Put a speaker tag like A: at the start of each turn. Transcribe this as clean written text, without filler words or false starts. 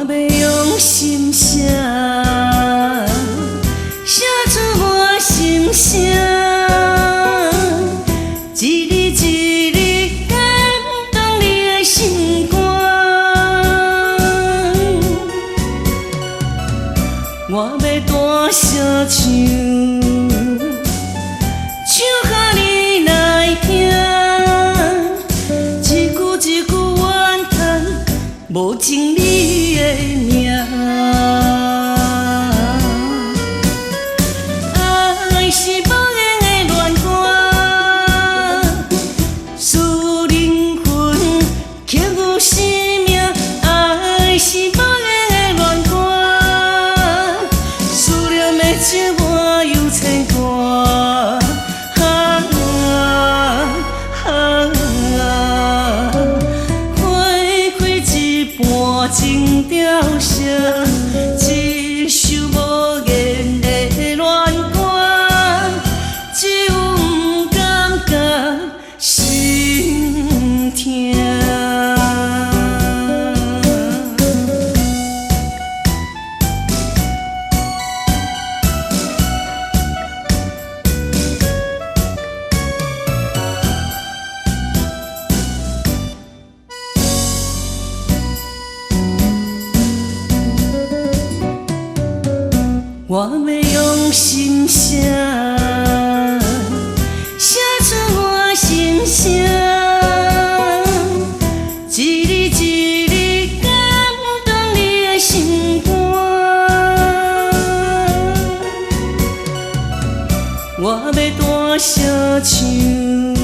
A: 要用心写，写出我心声，一字一字感动你的心肝。我要大声唱，唱甲你来听，一句一句怨叹，无情你的名。爱是无言的恋歌，使灵魂刻有生命。爱是无言的恋歌，思念的唱我又千歌。情调声，一首无言的恋歌，只有不感觉心痛。我要用心写，写出我心声，一字一字感动你的心肝。我要大声唱。